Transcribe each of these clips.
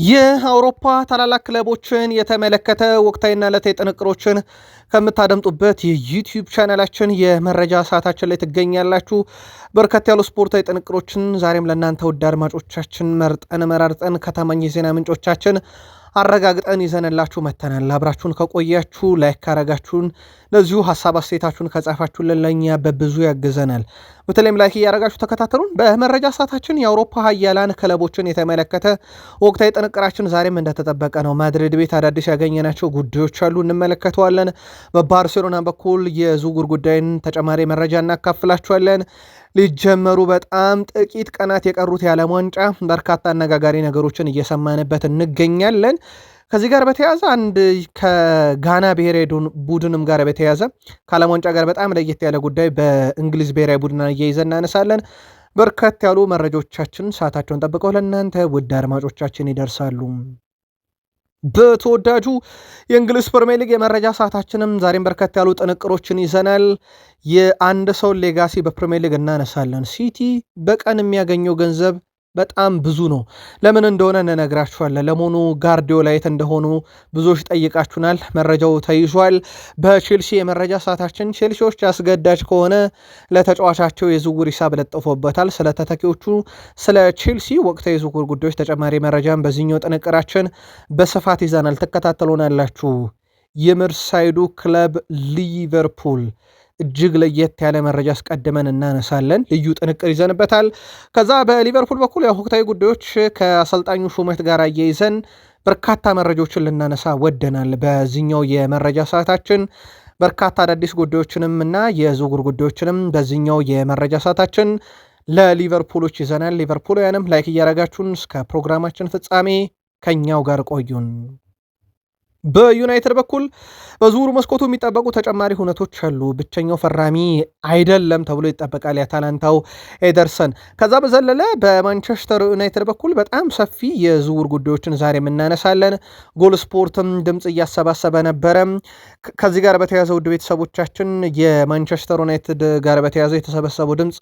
የአውሮፓ ታላላቅ ክለቦችን የተመለከተ ወቅታዊና ዕለታዊ ጥንቅሮችን ከምታደምጡበት የዩቲዩብ ቻናላችን የመረጃ ሰዓታችን ላይ ትገኛላችሁ። በርከት ያሉ ስፖርታዊ ጥንቅሮችን ዛሬም ለእናንተ ውድ አድማጮቻችን መራርጠን ከታማኝ የዜና ምንጮቻችን አረጋግጠን ይዘንላችሁ መተናል። አብራችሁን ከቆያችሁ ላይክ ካረጋችሁን ለዚሁ ሀሳብ አስተያየታችሁን ከጻፋችሁልን ለእኛ በብዙ ያግዘናል። በተለይም ላይክ እያረጋችሁ ተከታተሉን። በመረጃ ሰዓታችን የአውሮፓ ሀያላን ክለቦችን የተመለከተ ወቅታዊ ጥንቅራችን ዛሬም እንደተጠበቀ ነው። ማድሪድ ቤት አዳዲስ ያገኘናቸው ጉዳዮች አሉ፣ እንመለከተዋለን። በባርሴሎና በኩል የዝውውር ጉዳይን ተጨማሪ መረጃ እናካፍላችኋለን። ሊጀመሩ በጣም ጥቂት ቀናት የቀሩት የዓለም ዋንጫ በርካታ አነጋጋሪ ነገሮችን እየሰማንበት እንገኛለን። ከዚህ ጋር በተያያዘ አንድ ከጋና ብሔራዊ ቡድንም ጋር በተያያዘ ከዓለም ዋንጫ ጋር በጣም ለየት ያለ ጉዳይ በእንግሊዝ ብሔራዊ ቡድን እየይዘን እናነሳለን። በርከት ያሉ መረጃዎቻችን ሰዓታቸውን ጠብቀው ለእናንተ ውድ አድማጮቻችን ይደርሳሉ። በተወዳጁ የእንግሊዝ ፕሪሚየር ሊግ የመረጃ ሰዓታችንም ዛሬም በርከት ያሉ ጥንቅሮችን ይዘናል። የአንድ ሰው ሌጋሲ በፕሪሚየር ሊግ እናነሳለን። ሲቲ በቀን የሚያገኘው ገንዘብ በጣም ብዙ ነው። ለምን እንደሆነ እንነግራችኋለን። ለመሆኑ ጋርዲዮላ የት እንደሆኑ ብዙዎች ጠይቃችሁናል። መረጃው ተይዟል። በቼልሲ የመረጃ ሰዓታችን ቼልሲዎች አስገዳጅ ከሆነ ለተጫዋቻቸው የዝውውር ሂሳብ ለጥፎበታል። ስለ ተተኪዎቹ፣ ስለ ቼልሲ ወቅታዊ የዝውውር ጉዳዮች ተጨማሪ መረጃን በዚህኛው ጥንቅራችን በስፋት ይዘናል። ትከታተሉናላችሁ። የመርሳይዱ ክለብ ሊቨርፑል እጅግ ለየት ያለ መረጃ አስቀድመን እናነሳለን። ልዩ ጥንቅር ይዘንበታል። ከዛ በሊቨርፑል በኩል ወቅታዊ ጉዳዮች ከአሰልጣኙ ሹመት ጋር አያይዘን በርካታ መረጃዎችን ልናነሳ ወደናል። በዚህኛው የመረጃ ሰዓታችን በርካታ አዳዲስ ጉዳዮችንም እና የዝውውር ጉዳዮችንም በዚህኛው የመረጃ ሰዓታችን ለሊቨርፑሎች ይዘናል። ሊቨርፑልያንም ላይክ እያረጋችሁን እስከ ፕሮግራማችን ፍጻሜ ከኛው ጋር ቆዩን። በዩናይትድ በኩል በዝውውሩ መስኮቱ የሚጠበቁ ተጨማሪ ሁነቶች አሉ። ብቸኛው ፈራሚ አይደለም ተብሎ ይጠበቃል የአታላንታው ኤደርሰን። ከዛ በዘለለ በማንቸስተር ዩናይትድ በኩል በጣም ሰፊ የዝውውር ጉዳዮችን ዛሬ የምናነሳለን። ጎል ስፖርትም ድምፅ እያሰባሰበ ነበረ። ከዚህ ጋር በተያዘ ውድ ቤተሰቦቻችን የማንቸስተር ዩናይትድ ጋር በተያዘ የተሰበሰበው ድምፅ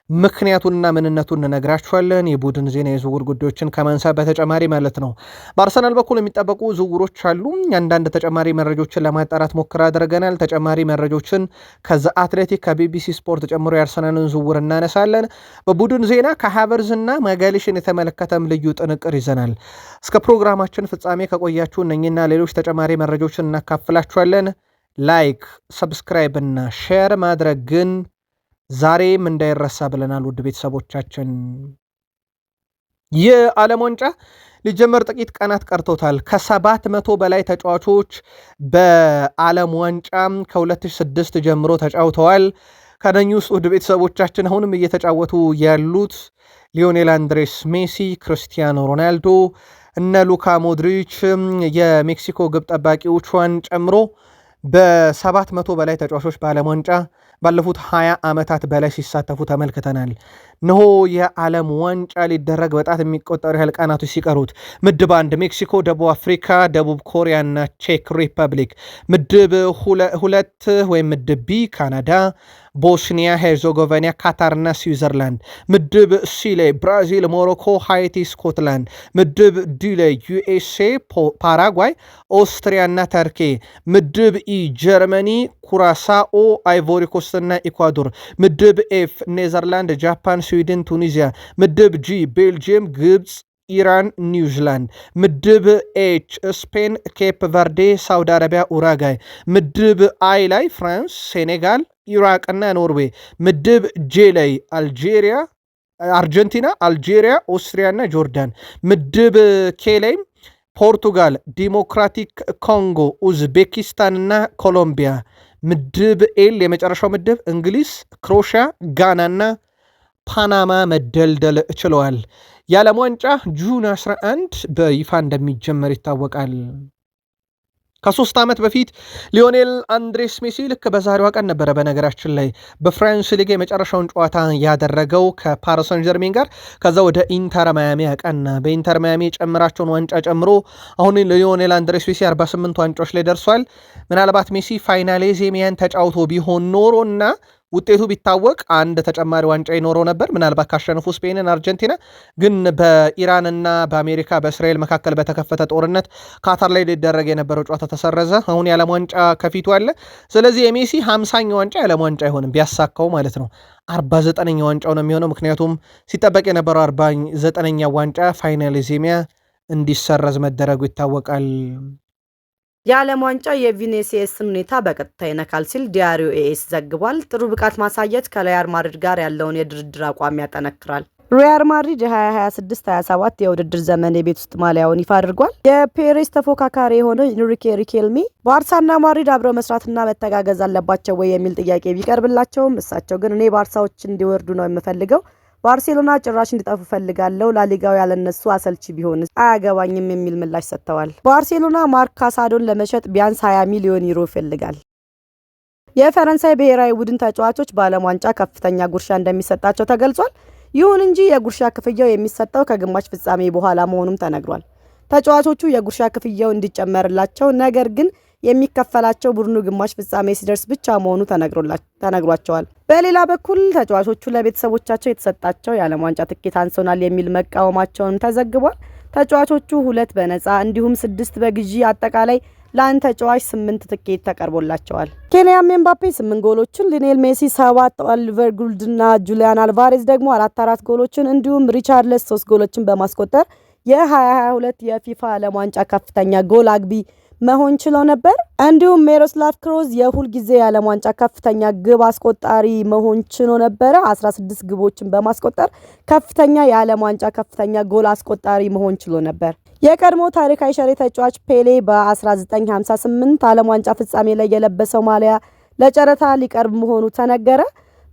ምክንያቱንና ምንነቱን እንነግራችኋለን። የቡድን ዜና የዝውውር ጉዳዮችን ከማንሳት በተጨማሪ ማለት ነው። በአርሰናል በኩል የሚጠበቁ ዝውውሮች አሉ። አንዳንድ ተጨማሪ መረጃዎችን ለማጣራት ሞክር አድርገናል። ተጨማሪ መረጃዎችን ከዛ አትሌቲክ ከቢቢሲ ስፖርት ጨምሮ የአርሰናልን ዝውውር እናነሳለን። በቡድን ዜና ከሃቨርዝ እና ማጋሊሽን የተመለከተም ልዩ ጥንቅር ይዘናል። እስከ ፕሮግራማችን ፍጻሜ ከቆያችሁ እነኝና ሌሎች ተጨማሪ መረጃዎችን እናካፍላችኋለን። ላይክ፣ ሰብስክራይብ እና ሼር ማድረግ ግን ዛሬም እንዳይረሳ ብለናል። ውድ ቤተሰቦቻችን የዓለም ዋንጫ ሊጀመር ጥቂት ቀናት ቀርቶታል። ከ700 በላይ ተጫዋቾች በዓለም ዋንጫ ከ2006 ጀምሮ ተጫውተዋል። ከነኚህ ውስጥ ውድ ቤተሰቦቻችን አሁንም እየተጫወቱ ያሉት ሊዮኔል አንድሬስ ሜሲ፣ ክርስቲያኖ ሮናልዶ፣ እነ ሉካ ሞድሪች፣ የሜክሲኮ ግብ ጠባቂዎቿን ጨምሮ በ700 በላይ ተጫዋቾች በዓለም ዋንጫ ባለፉት 20 ዓመታት በላይ ሲሳተፉ ተመልክተናል። እነሆ የዓለም ዋንጫ ሊደረግ በጣት የሚቆጠሩ ያህል ቀናቶች ሲቀሩት ምድብ 1 ሜክሲኮ፣ ደቡብ አፍሪካ፣ ደቡብ ኮሪያ እና ቼክ ሪፐብሊክ፣ ምድብ 2 ወይም ምድብ ቢ ካናዳ፣ ቦስኒያ ሄርዞጎቫና፣ ካታርና ስዊዘርላንድ፣ ምድብ ሲ ላይ ብራዚል፣ ሞሮኮ፣ ሃይቲ፣ ስኮትላንድ፣ ምድብ ዲ ላይ ዩኤስኤ፣ ፓራጓይ፣ ኦስትሪያ እና ተርኬ፣ ምድብ ኢ ጀርመኒ፣ ኩራሳኦ፣ አይቮሪኮስት እና ኢኳዶር፣ ምድብ ኤፍ ኔዘርላንድ፣ ጃፓን፣ ስዊድን፣ ቱኒዚያ፣ ምድብ ጂ ቤልጅየም፣ ግብፅ፣ ኢራን፣ ኒውዚላንድ፣ ምድብ ኤች ስፔን፣ ኬፕ ቨርዴ፣ ሳውዲ አረቢያ፣ ኡራጋይ፣ ምድብ አይ ላይ ፍራንስ፣ ሴኔጋል፣ ኢራቅና ኖርዌይ፣ ምድብ ጄ ላይ አርጀንቲና፣ አልጄሪያ፣ ኦስትሪያ እና ጆርዳን፣ ምድብ ኬ ላይ ፖርቱጋል፣ ዲሞክራቲክ ኮንጎ፣ ኡዝቤኪስታን እና ኮሎምቢያ፣ ምድብ ኤል የመጨረሻው ምድብ እንግሊዝ፣ ክሮሺያ፣ ጋና እና ፓናማ መደልደል ችለዋል። የዓለም ዋንጫ ጁን 11 በይፋ እንደሚጀመር ይታወቃል። ከ3 ዓመት በፊት ሊዮኔል አንድሬስ ሜሲ ልክ በዛሬዋ ቀን ነበረ በነገራችን ላይ በፍራንስ ሊግ የመጨረሻውን ጨዋታ ያደረገው ከፓሪስ ሰን ጀርሜን ጋር። ከዛ ወደ ኢንተር ማያሚ ያቀና። በኢንተር ማያሚ የጨመራቸውን ዋንጫ ጨምሮ አሁን ሊዮኔል አንድሬስ ሜሲ 48 ዋንጫዎች ላይ ደርሷል። ምናልባት ሜሲ ፋይናሌዜሚያን ተጫውቶ ቢሆን ኖሮ እና ውጤቱ ቢታወቅ አንድ ተጨማሪ ዋንጫ ይኖረው ነበር፣ ምናልባት ካሸነፉ ስፔንን፣ አርጀንቲና። ግን በኢራንና በአሜሪካ በእስራኤል መካከል በተከፈተ ጦርነት ካታር ላይ ሊደረግ የነበረው ጨዋታ ተሰረዘ። አሁን የዓለም ዋንጫ ከፊቱ አለ። ስለዚህ የሜሲ 50ኛ ዋንጫ የዓለም ዋንጫ አይሆንም ቢያሳካው ማለት ነው። 49ኛ ዋንጫው ነው የሚሆነው። ምክንያቱም ሲጠበቅ የነበረው 49ኛ ዋንጫ ፋይናሊዜሚያ እንዲሰረዝ መደረጉ ይታወቃል። የዓለም ዋንጫ የቪኒሲየስን ሁኔታ በቀጥታ ይነካል ሲል ዲያሪዮ ኤኤስ ዘግቧል። ጥሩ ብቃት ማሳየት ከሪያል ማድሪድ ጋር ያለውን የድርድር አቋም ያጠነክራል። ሪያል ማድሪድ የ2026-27 የውድድር ዘመን የቤት ውስጥ ማሊያውን ይፋ አድርጓል። የፔሬስ ተፎካካሪ የሆነው ኢንሪኬ ሪኬልሚ ባርሳና ማድሪድ አብረው መስራትና መተጋገዝ አለባቸው ወይ የሚል ጥያቄ ቢቀርብላቸውም እሳቸው ግን እኔ ባርሳዎች እንዲወርዱ ነው የምፈልገው፣ ባርሴሎና ጭራሽ እንዲጠፉ ፈልጋለሁ፣ ላሊጋው ያለነሱ አሰልቺ ቢሆን አያገባኝም የሚል ምላሽ ሰጥተዋል። ባርሴሎና ማርክ ካሳዶን ለመሸጥ ቢያንስ 20 ሚሊዮን ዩሮ ይፈልጋል። የፈረንሳይ ብሔራዊ ቡድን ተጫዋቾች በዓለም ዋንጫ ከፍተኛ ጉርሻ እንደሚሰጣቸው ተገልጿል። ይሁን እንጂ የጉርሻ ክፍያው የሚሰጠው ከግማሽ ፍጻሜ በኋላ መሆኑም ተነግሯል። ተጫዋቾቹ የጉርሻ ክፍያው እንዲጨመርላቸው ነገር ግን የሚከፈላቸው ቡድኑ ግማሽ ፍጻሜ ሲደርስ ብቻ መሆኑ ተነግሯቸዋል። በሌላ በኩል ተጫዋቾቹ ለቤተሰቦቻቸው የተሰጣቸው የዓለም ዋንጫ ትኬት አንሶናል የሚል መቃወማቸውንም ተዘግቧል። ተጫዋቾቹ 2 በነፃ እንዲሁም 6 በግዢ አጠቃላይ ለአንድ ተጫዋች 8 ትኬት ተቀርቦላቸዋል። ኬሊያን ኤምባፔ 8 ጎሎችን፣ ሊዮኔል ሜሲ 7፣ ኦሊቨር ጉልድ እና ጁሊያን አልቫሬዝ ደግሞ 4 ጎሎችን እንዲሁም ሪቻርልስ 3 ጎሎችን በማስቆጠር የ2022 የፊፋ ዓለም ዋንጫ ከፍተኛ ጎል አግቢ መሆን ችለው ነበር። እንዲሁም ሚሮስላቭ ክሎዝ የሁል ጊዜ የዓለም ዋንጫ ከፍተኛ ግብ አስቆጣሪ መሆን ችሎ ነበረ። 16 ግቦችን በማስቆጠር ከፍተኛ የዓለም ዋንጫ ከፍተኛ ጎል አስቆጣሪ መሆን ችሎ ነበር። የቀድሞ ታሪካዊ ሸሬ ተጫዋች ፔሌ በ1958 ዓለም ዋንጫ ፍጻሜ ላይ የለበሰው ማሊያ ለጨረታ ሊቀርብ መሆኑ ተነገረ።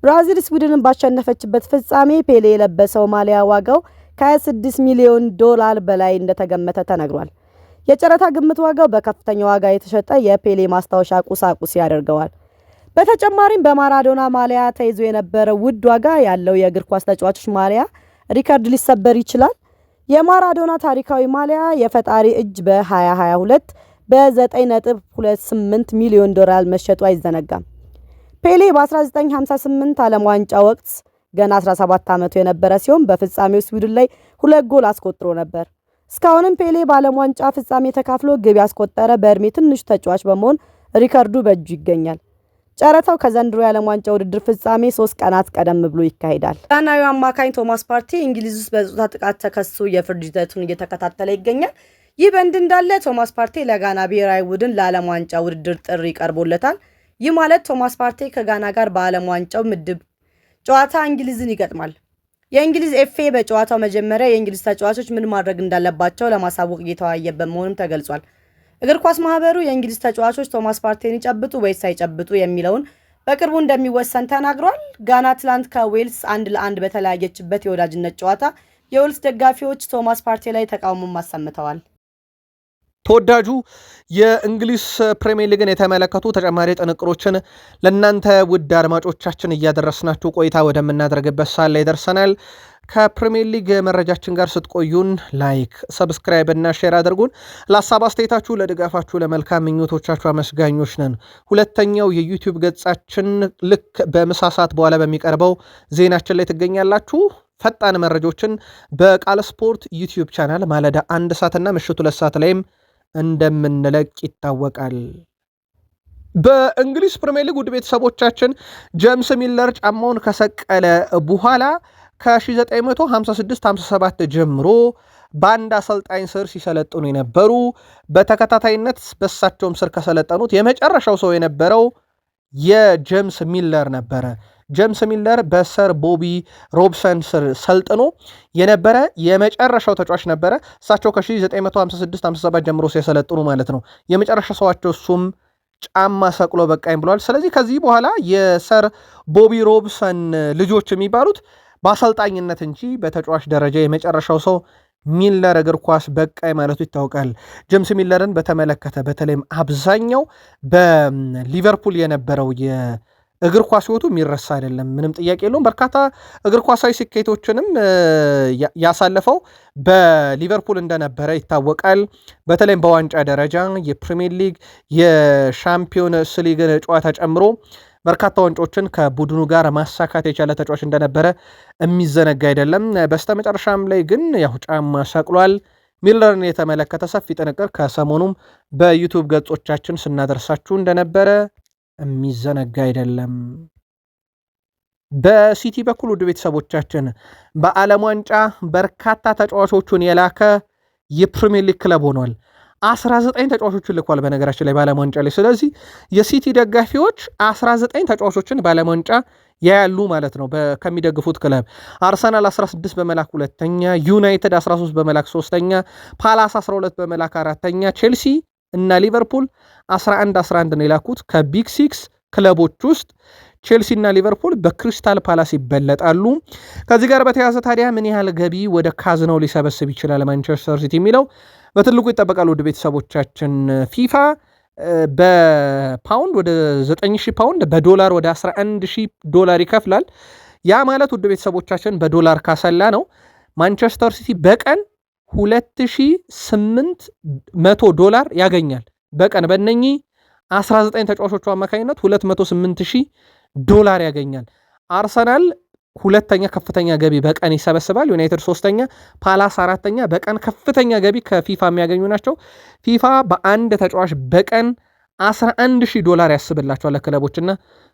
ብራዚል ስዊድንን ባሸነፈችበት ፍጻሜ ፔሌ የለበሰው ማሊያ ዋጋው ከ6 ሚሊዮን ዶላር በላይ እንደተገመተ ተነግሯል። የጨረታ ግምት ዋጋው በከፍተኛ ዋጋ የተሸጠ የፔሌ ማስታወሻ ቁሳቁስ ያደርገዋል። በተጨማሪም በማራዶና ማሊያ ተይዞ የነበረው ውድ ዋጋ ያለው የእግር ኳስ ተጫዋቾች ማሊያ ሪካርድ ሊሰበር ይችላል። የማራዶና ታሪካዊ ማሊያ የፈጣሪ እጅ በ2022 በ9.28 ሚሊዮን ዶላር መሸጡ አይዘነጋም። ፔሌ በ1958 ዓለም ዋንጫ ወቅት ገና 17 ዓመቱ የነበረ ሲሆን በፍጻሜው ስዊድን ላይ 2 ጎል አስቆጥሮ ነበር። እስካሁንም ፔሌ በዓለም ዋንጫ ፍጻሜ ተካፍሎ ግብ ያስቆጠረ በእድሜ ትንሽ ተጫዋች በመሆን ሪካርዱ በእጁ ይገኛል። ጨረታው ከዘንድሮ የዓለም ዋንጫ ውድድር ፍጻሜ 3 ቀናት ቀደም ብሎ ይካሄዳል። ጋናዊው አማካኝ ቶማስ ፓርቲ እንግሊዝ ውስጥ በጾታ ጥቃት ተከሶ የፍርድ ሂደቱን እየተከታተለ ይገኛል። ይህ በእንዲህ እንዳለ ቶማስ ፓርቲ ለጋና ብሔራዊ ቡድን ለዓለም ዋንጫ ውድድር ጥሪ ቀርቦለታል። ይህ ማለት ቶማስ ፓርቲ ከጋና ጋር በዓለም ዋንጫው ምድብ ጨዋታ እንግሊዝን ይገጥማል። የእንግሊዝ ኤፍኤ በጨዋታው መጀመሪያ የእንግሊዝ ተጫዋቾች ምን ማድረግ እንዳለባቸው ለማሳወቅ እየተወያየበት መሆኑም ተገልጿል። እግር ኳስ ማህበሩ የእንግሊዝ ተጫዋቾች ቶማስ ፓርቲን ይጨብጡ ወይስ አይጨብጡ የሚለውን በቅርቡ እንደሚወሰን ተናግሯል። ጋና ትላንት ከዌልስ 1-1 በተለያየችበት የወዳጅነት ጨዋታ የዌልስ ደጋፊዎች ቶማስ ፓርቲ ላይ ተቃውሞ አሰምተዋል። ተወዳጁ የእንግሊዝ ፕሪሚየር ሊግን የተመለከቱ ተጨማሪ ጥንቅሮችን ለእናንተ ውድ አድማጮቻችን እያደረስናችሁ ቆይታ ወደምናደርግበት ሰዓት ላይ ደርሰናል። ከፕሪሚየር ሊግ መረጃችን ጋር ስትቆዩን ላይክ፣ ሰብስክራይብ እና ሼር አድርጉን። ለሀሳብ አስተያየታችሁ፣ ለድጋፋችሁ፣ ለመልካም ምኞቶቻችሁ አመስጋኞች ነን። ሁለተኛው የዩቲዩብ ገጻችን ልክ በምሳ ሰዓት በኋላ በሚቀርበው ዜናችን ላይ ትገኛላችሁ። ፈጣን መረጃዎችን በቃል ስፖርት ዩቲዩብ ቻናል ማለዳ 1 ሰዓትና ምሽቱ 2 ሰዓት ላይም እንደምንለቅ ይታወቃል። በእንግሊዝ ፕሪሚየር ሊግ ውድ ቤተሰቦቻችን ጄምስ ሚለር ጫማውን ከሰቀለ በኋላ ከ1956-57 ጀምሮ በአንድ አሰልጣኝ ስር ሲሰለጥኑ የነበሩ በተከታታይነት በሳቸውም ስር ከሰለጠኑት የመጨረሻው ሰው የነበረው የጄምስ ሚለር ነበረ። ጄምስ ሚለር በሰር ቦቢ ሮብሰን ስር ሰልጥኖ የነበረ የመጨረሻው ተጫዋች ነበረ። እሳቸው ከ1956-57 ጀምሮ ሲሰለጥኑ ማለት ነው። የመጨረሻ ሰዋቸው እሱም ጫማ ሰቅሎ በቃኝ ብለዋል። ስለዚህ ከዚህ በኋላ የሰር ቦቢ ሮብሰን ልጆች የሚባሉት በአሰልጣኝነት እንጂ በተጫዋች ደረጃ የመጨረሻው ሰው ሚለር እግር ኳስ በቃኝ ማለቱ ይታወቃል። ጄምስ ሚለርን በተመለከተ በተለይም አብዛኛው በሊቨርፑል የነበረው እግር ኳስ ህይወቱ የሚረሳ አይደለም፣ ምንም ጥያቄ የለውም። በርካታ እግር ኳሳዊ ስኬቶችንም ያሳለፈው በሊቨርፑል እንደነበረ ይታወቃል። በተለይም በዋንጫ ደረጃ የፕሪሚየር ሊግ የሻምፒዮንስ ሊግ ጨዋታ ጨምሮ በርካታ ዋንጫዎችን ከቡድኑ ጋር ማሳካት የቻለ ተጫዋች እንደነበረ የሚዘነጋ አይደለም። በስተመጨረሻም ላይ ግን ያው ጫማ ሰቅሏል። ሚለርን የተመለከተ ሰፊ ጥንቅር ከሰሞኑም በዩቱብ ገጾቻችን ስናደርሳችሁ እንደነበረ የሚዘነጋ አይደለም። በሲቲ በኩል ውድ ቤተሰቦቻችን በዓለም ዋንጫ በርካታ ተጫዋቾቹን የላከ የፕሪሚየር ሊግ ክለብ ሆኗል። 19 ተጫዋቾችን ልኳል በነገራችን ላይ በዓለም ዋንጫ ላይ። ስለዚህ የሲቲ ደጋፊዎች 19 ተጫዋቾችን በዓለም ዋንጫ ያያሉ ማለት ነው ከሚደግፉት ክለብ። አርሰናል 16 በመላክ ሁለተኛ፣ ዩናይትድ 13 በመላክ ሶስተኛ፣ ፓላስ 12 በመላክ አራተኛ፣ ቼልሲ እና ሊቨርፑል 11 ነው የላኩት። ከቢግ ሲክስ ክለቦች ውስጥ ቼልሲ እና ሊቨርፑል በክሪስታል ፓላስ ይበለጣሉ። ከዚህ ጋር በተያያዘ ታዲያ ምን ያህል ገቢ ወደ ካዝናው ሊሰበስብ ይችላል ማንቸስተር ሲቲ የሚለው በትልቁ ይጠበቃል። ውድ ቤተሰቦቻችን ፊፋ በፓውንድ ወደ 9,000 ፓውንድ በዶላር ወደ 11,000 ዶላር ይከፍላል። ያ ማለት ውድ ቤተሰቦቻችን በዶላር ካሰላ ነው ማንቸስተር ሲቲ በቀን 2,800 ዶላር ያገኛል። በቀን በእነኚህ 19 ተጫዋቾቹ አማካኝነት 208,000 ዶላር ያገኛል። አርሰናል ሁለተኛ ከፍተኛ ገቢ በቀን ይሰበስባል። ዩናይትድ ሶስተኛ፣ ፓላስ አራተኛ። በቀን ከፍተኛ ገቢ ከፊፋ የሚያገኙ ናቸው። ፊፋ በአንድ ተጫዋች በቀን 11,000 ዶላር ያስብላቸዋል ለክለቦችና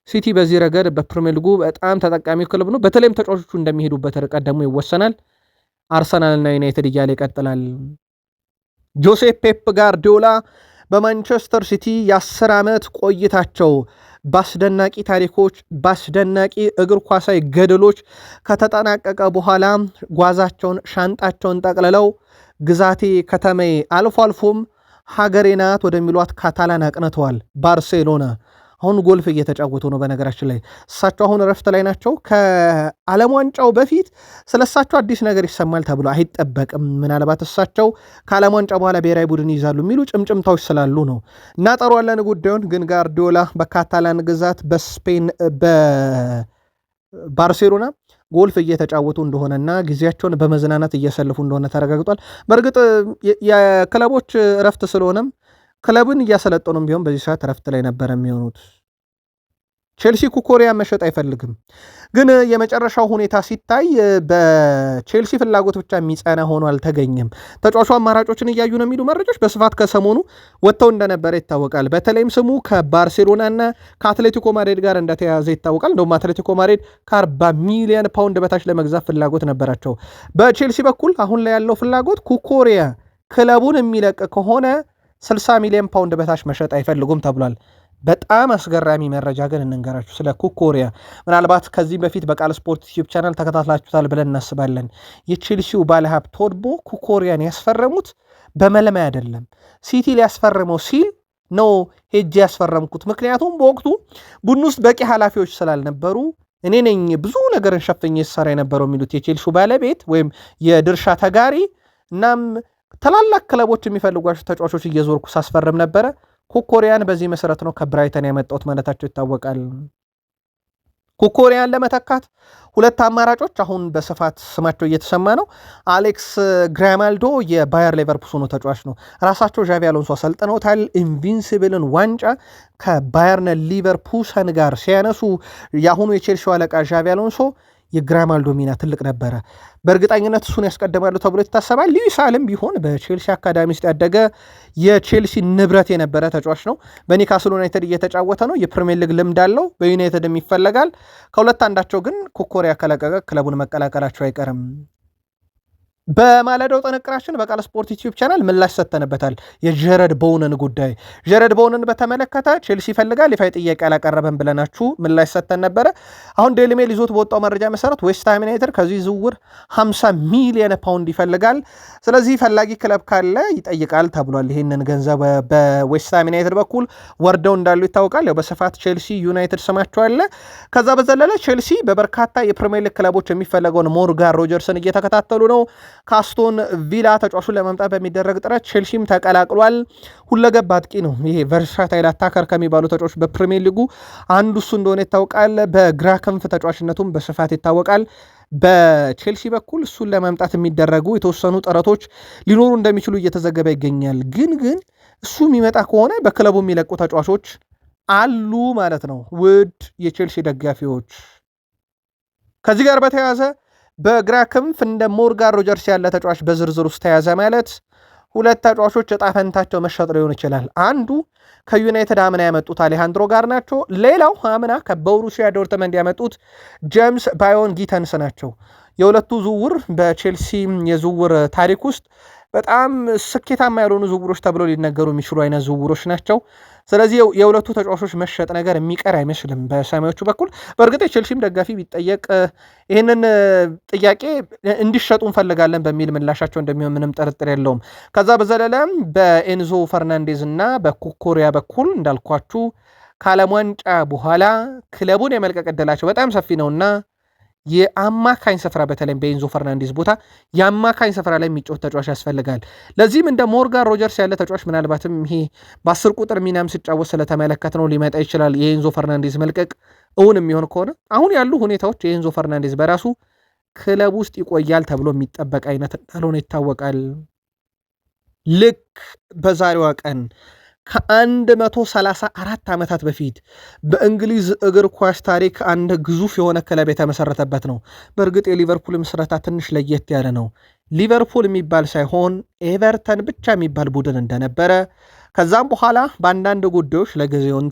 ሲቲ በዚህ ረገድ በፕሪሚየር ሊጉ በጣም ተጠቃሚው ክለብ ነው። በተለይም ተጫዋቾቹ እንደሚሄዱበት ርቀት ደግሞ ይወሰናል። አርሰናልና ዩናይትድ እያለ ይቀጥላል። ጆሴፕ ፔፕ ጋርዲዮላ በማንቸስተር ሲቲ የ10 ዓመት ቆይታቸው በአስደናቂ ታሪኮች በአስደናቂ እግር ኳሳዊ ገድሎች ከተጠናቀቀ በኋላ ጓዛቸውን ሻንጣቸውን ጠቅልለው ግዛቴ ከተማዬ አልፎ አልፎም ሀገሬ ናት ወደሚሏት ካታላን አቅንተዋል። ባርሴሎና አሁን ጎልፍ እየተጫወቱ ነው። በነገራችን ላይ እሳቸው አሁን እረፍት ላይ ናቸው። ከዓለም ዋንጫው በፊት ስለ እሳቸው አዲስ ነገር ይሰማል ተብሎ አይጠበቅም። ምናልባት እሳቸው ከዓለም ዋንጫ በኋላ ብሔራዊ ቡድን ይይዛሉ የሚሉ ጭምጭምታዎች ስላሉ ነው። እናጠሯለን ጉዳዩን። ግን ጋርዲዮላ በካታላን ግዛት በስፔን በባርሴሎና ጎልፍ እየተጫወቱ እንደሆነና ጊዜያቸውን በመዝናናት እያሰልፉ እንደሆነ ተረጋግጧል። በእርግጥ የክለቦች እረፍት ስለሆነም ክለብን እያሰለጠኑም ቢሆን በዚህ ሰዓት እረፍት ላይ ነበር የሚሆኑት። ቼልሲ ኩኮሪያ መሸጥ አይፈልግም። ግን የመጨረሻው ሁኔታ ሲታይ በቼልሲ ፍላጎት ብቻ የሚጸና ሆኖ አልተገኘም። ተጫዋቹ አማራጮችን እያዩ ነው የሚሉ መረጃዎች በስፋት ከሰሞኑ ወጥተው እንደነበረ ይታወቃል። በተለይም ስሙ ከባርሴሎና እና ከአትሌቲኮ ማድሪድ ጋር እንደተያያዘ ይታወቃል። እንደውም አትሌቲኮ ማድሪድ ከ40 ሚሊዮን ፓውንድ በታች ለመግዛት ፍላጎት ነበራቸው። በቼልሲ በኩል አሁን ላይ ያለው ፍላጎት ኩኮሪያ ክለቡን የሚለቅ ከሆነ 60 ሚሊዮን ፓውንድ በታች መሸጥ አይፈልጉም ተብሏል። በጣም አስገራሚ መረጃ ግን እንንገራችሁ ስለ ኩኮሪያ። ምናልባት ከዚህ በፊት በቃል ስፖርት ዩቲዩብ ቻናል ተከታትላችሁታል ብለን እናስባለን። የቼልሲው ባለሀብት ቶድቦ ኩኮሪያን ያስፈረሙት በመለማይ አይደለም፣ ሲቲ ሊያስፈርመው ሲል ነው ሄጄ ያስፈረምኩት። ምክንያቱም በወቅቱ ቡድን ውስጥ በቂ ኃላፊዎች ስላልነበሩ እኔ ነኝ ብዙ ነገርን ሸፍኜ ሰራ የነበረው የሚሉት የቼልሲው ባለቤት ወይም የድርሻ ተጋሪ። እናም ታላላቅ ክለቦች የሚፈልጓቸው ተጫዋቾች እየዞርኩ ሳስፈርም ነበረ። ኩኮሪያን በዚህ መሰረት ነው ከብራይተን ያመጣሁት ማለታቸው ይታወቃል። ኩኮሪያን ለመተካት ሁለት አማራጮች አሁን በስፋት ስማቸው እየተሰማ ነው። አሌክስ ግራማልዶ የባየር ሌቨርኩሰኑ ተጫዋች ነው። ራሳቸው ዣቪ አሎንሶ አሰልጥነውታል። ኢንቪንሲብልን ዋንጫ ከባየርን ሊቨርኩሰን ጋር ሲያነሱ የአሁኑ የቼልሲው አለቃ ዣቪ አሎንሶ የግራማልዶ ሚና ትልቅ ነበረ። በእርግጠኝነት እሱን ያስቀድማሉ ተብሎ ይታሰባል። ሉዊስ ሳልም ቢሆን በቼልሲ አካዳሚ ውስጥ ያደገ የቼልሲ ንብረት የነበረ ተጫዋች ነው። በኒውካስል ዩናይትድ እየተጫወተ ነው። የፕሪሚየር ሊግ ልምድ አለው። በዩናይትድም ይፈለጋል። ከሁለት አንዳቸው ግን ኩኮሪያ ከለቀቀ ክለቡን መቀላቀላቸው አይቀርም። በማለዳው ጥንቅራችን በቃል ስፖርት ዩቲዩብ ቻናል ምላሽ ሰጥተንበታል። የጀረድ ቦውንን ጉዳይ ጀረድ ቦውንን በተመለከተ ቼልሲ ይፈልጋል፣ ይፋዊ ጥያቄ አላቀረበም ብለናችሁ ምላሽ ሰጥተን ነበረ። አሁን ዴይሊ ሜል ይዞት በወጣው መረጃ መሰረት ዌስትሃም ዩናይትድ ከዚህ ዝውውር 50 ሚሊዮን ፓውንድ ይፈልጋል። ስለዚህ ፈላጊ ክለብ ካለ ይጠይቃል ተብሏል። ይህንን ገንዘብ በዌስትሃም ዩናይትድ በኩል ወርደው እንዳሉ ይታወቃል። ያው በስፋት ቼልሲ፣ ዩናይትድ ስማቸው አለ። ከዛ በዘለለ ቼልሲ በበርካታ የፕሪሚየር ሊግ ክለቦች የሚፈለገውን ሞርጋን ሮጀርስን እየተከታተሉ ነው። ካስቶን ቪላ ተጫዋቹን ለማምጣት በሚደረግ ጥረት ቼልሲም ተቀላቅሏል። ሁለገብ አጥቂ ነው። ይሄ ቨርሳታይል አታከር ከሚባሉ ተጫዋቾች በፕሪሚየር ሊጉ አንዱ እሱ እንደሆነ ይታወቃል። በግራ ክንፍ ተጫዋችነቱም በስፋት ይታወቃል። በቼልሲ በኩል እሱን ለማምጣት የሚደረጉ የተወሰኑ ጥረቶች ሊኖሩ እንደሚችሉ እየተዘገበ ይገኛል። ግን እሱ የሚመጣ ከሆነ በክለቡ የሚለቁ ተጫዋቾች አሉ ማለት ነው። ውድ የቼልሲ ደጋፊዎች ከዚህ ጋር በተያያዘ በግራ ክንፍ እንደ ሞርጋን ሮጀርስ ያለ ተጫዋች በዝርዝር ውስጥ ተያዘ ማለት ሁለት ተጫዋቾች እጣ ፈንታቸው መሸጥ ሊሆን ይችላል። አንዱ ከዩናይትድ አምና ያመጡት አሌሃንድሮ ጋር ናቸው። ሌላው አምና ከቦሩሲያ ዶርትመንድ ያመጡት ጄምስ ባዮን ጊተንስ ናቸው። የሁለቱ ዝውውር በቼልሲ የዝውውር ታሪክ ውስጥ በጣም ስኬታማ ያልሆኑ ዝውውሮች ተብሎ ሊነገሩ የሚችሉ አይነት ዝውውሮች ናቸው። ስለዚህ የሁለቱ ተጫዋቾች መሸጥ ነገር የሚቀር አይመስልም በሰማዮቹ በኩል። በእርግጥ የቼልሲም ደጋፊ ቢጠየቅ ይህንን ጥያቄ እንዲሸጡ እንፈልጋለን በሚል ምላሻቸው እንደሚሆን ምንም ጥርጥር የለውም። ከዛ በዘለለ በኤንዞ ፈርናንዴዝ እና በኩኩሪያ በኩል እንዳልኳችሁ ከዓለም ዋንጫ በኋላ ክለቡን የመልቀቅ ዕድላቸው በጣም ሰፊ ነውና የአማካኝ ስፍራ በተለይም በኤንዞ ፈርናንዴዝ ቦታ የአማካኝ ስፍራ ላይ የሚጫወት ተጫዋች ያስፈልጋል። ለዚህም እንደ ሞርጋን ሮጀርስ ያለ ተጫዋች ምናልባትም ይሄ በ10 ቁጥር ሚናም ሲጫወት ስለተመለከት ነው ሊመጣ ይችላል። የኤንዞ ፈርናንዴዝ መልቀቅ እውን የሚሆን ከሆነ አሁን ያሉ ሁኔታዎች የኤንዞ ፈርናንዴዝ በራሱ ክለብ ውስጥ ይቆያል ተብሎ የሚጠበቅ አይነት እንዳልሆነ ይታወቃል። ልክ በዛሬዋ ቀን ከ134 ዓመታት በፊት በእንግሊዝ እግር ኳስ ታሪክ አንድ ግዙፍ የሆነ ክለብ የተመሰረተበት ነው። በእርግጥ የሊቨርፑል ምስረታ ትንሽ ለየት ያለ ነው። ሊቨርፑል የሚባል ሳይሆን ኤቨርተን ብቻ የሚባል ቡድን እንደነበረ ከዛም በኋላ በአንዳንድ ጉዳዮች ለጊዜውን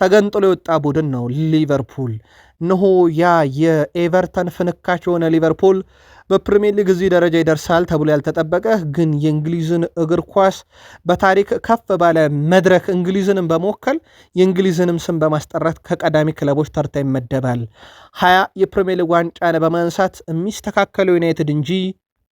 ተገንጥሎ የወጣ ቡድን ነው ሊቨርፑል። እነሆ ያ የኤቨርተን ፍንካች የሆነ ሊቨርፑል በፕሪሚየር ሊግ እዚህ ደረጃ ይደርሳል ተብሎ ያልተጠበቀ ግን የእንግሊዝን እግር ኳስ በታሪክ ከፍ ባለ መድረክ እንግሊዝንም በመወከል የእንግሊዝንም ስም በማስጠራት ከቀዳሚ ክለቦች ተርታ ይመደባል። 20 የፕሪሚየር ሊግ ዋንጫን በማንሳት የሚስተካከለው ዩናይትድ እንጂ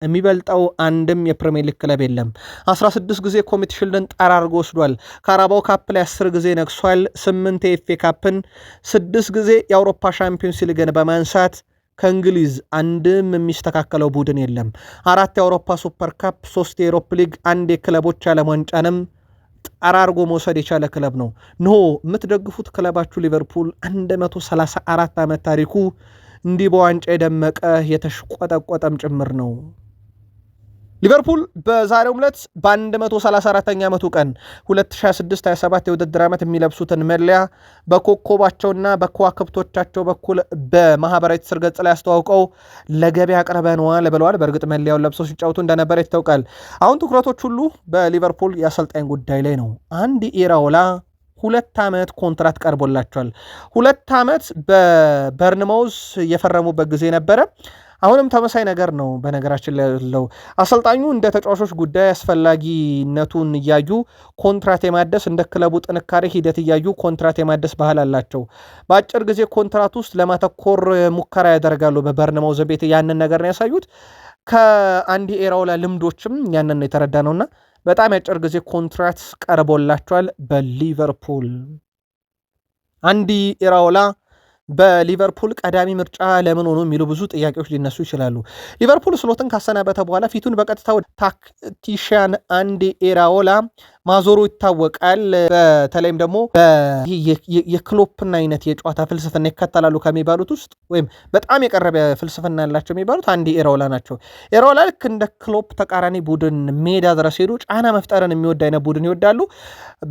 የሚበልጠው አንድም የፕሪሚየር ሊግ ክለብ የለም። 16 ጊዜ ኮሚቲ ሺልድን ጠራርጎ ወስዷል። ካራባው ካፕ ላይ 10 ጊዜ ነግሷል። 8 የኤፍኤ ካፕን፣ 6 ጊዜ የአውሮፓ ሻምፒዮንስ ሊግን በማንሳት ከእንግሊዝ አንድም የሚስተካከለው ቡድን የለም። 4 የአውሮፓ ሱፐር ካፕ፣ 3 የኤሮፕ ሊግ፣ 1 የክለቦች ዓለም ዋንጫንም ጠራርጎ መውሰድ የቻለ ክለብ ነው። የምትደግፉት ክለባችሁ ሊቨርፑል 134 ዓመት ታሪኩ እንዲህ በዋንጫ የደመቀ የተሽቆጠቆጠም ጭምር ነው። ሊቨርፑል በዛሬው ዕለት በ134ኛ ዓመቱ ቀን 2026-27 የውድድር ዓመት የሚለብሱትን መለያ በኮከባቸውና በከዋክብቶቻቸው በኩል በማህበራዊ ትስስር ገጽ ላይ አስተዋውቀው ለገበያ አቅርበነዋል ብለዋል። በእርግጥ መለያውን ለብሰው ሲጫወቱ እንደነበረ ይታወቃል። አሁን ትኩረቶች ሁሉ በሊቨርፑል የአሰልጣኝ ጉዳይ ላይ ነው። አንዲ ኢራኦላ 2 ዓመት ኮንትራት ቀርቦላቸዋል። 2 ዓመት በበርንማውዝ የፈረሙበት ጊዜ ነበረ። አሁንም ተመሳይ ነገር ነው። በነገራችን ላይ ያለው አሰልጣኙ እንደ ተጫዋቾች ጉዳይ አስፈላጊነቱን እያዩ ኮንትራት የማደስ እንደ ክለቡ ጥንካሬ ሂደት እያዩ ኮንትራት የማደስ ባህል አላቸው። በአጭር ጊዜ ኮንትራት ውስጥ ለማተኮር ሙከራ ያደርጋሉ። በበርንማውዝ ቤት ያንን ነገር ነው ያሳዩት። ከአንዲ ኢራኦላ ልምዶችም ያንን የተረዳ ነውና በጣም ያጭር ጊዜ ኮንትራት ቀርቦላቸዋል በሊቨርፑል። አንዲ ኢራኦላ በሊቨርፑል ቀዳሚ ምርጫ ለምን ሆኖ የሚሉ ብዙ ጥያቄዎች ሊነሱ ይችላሉ። ሊቨርፑል ስሎትን ካሰናበተ በኋላ ፊቱን በቀጥታ ወደ ታክቲሽያን አንዲ ኢራኦላ ማዞሩ ይታወቃል። በተለይም ደግሞ የክሎፕን አይነት የጨዋታ ፍልስፍና ይከተላሉ ከሚባሉት ውስጥ ወይም በጣም የቀረበ ፍልስፍና ያላቸው የሚባሉት አንዲ ኢራኦላ ናቸው። ኢራኦላ ልክ እንደ ክሎፕ ተቃራኒ ቡድን ሜዳ ድረስ ሄዱ ጫና መፍጠርን የሚወድ አይነት ቡድን ይወዳሉ።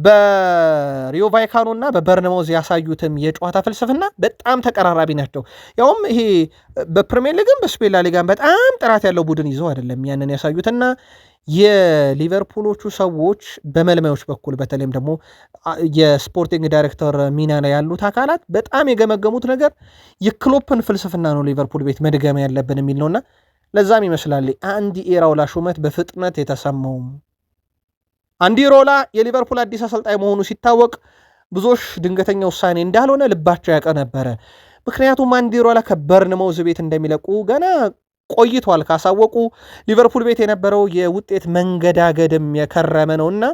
በሪዮ ቫይካኖ እና በበርንማውዝ ያሳዩትም የጨዋታ ፍልስፍና በጣም ተቀራራቢ ናቸው። ያውም ይሄ በፕሪሚየር ሊግም በስፔን ላ ሊጋም በጣም ጥራት ያለው ቡድን ይዘው አይደለም ያንን ያሳዩትና የሊቨርፑሎቹ ሰዎች በመልማዮች በኩል በተለይም ደግሞ የስፖርቲንግ ዳይሬክተር ሚና ላይ ያሉት አካላት በጣም የገመገሙት ነገር የክሎፕን ፍልስፍና ነው ሊቨርፑል ቤት መድገም ያለብን የሚል ነውና ለዛም ይመስላል አንዲ ኢራኦላ ሹመት በፍጥነት የተሰማው። አንዲ ኢራኦላ የሊቨርፑል አዲስ አሰልጣኝ መሆኑ ሲታወቅ ብዙዎች ድንገተኛ ውሳኔ እንዳልሆነ ልባቸው ያውቅ ነበረ። ምክንያቱም አንዲ ኢራኦላ ከበርንማውዝ ቤት እንደሚለቁ ገና ቆይቷል ካሳወቁ። ሊቨርፑል ቤት የነበረው የውጤት መንገዳገድም የከረመ ነውና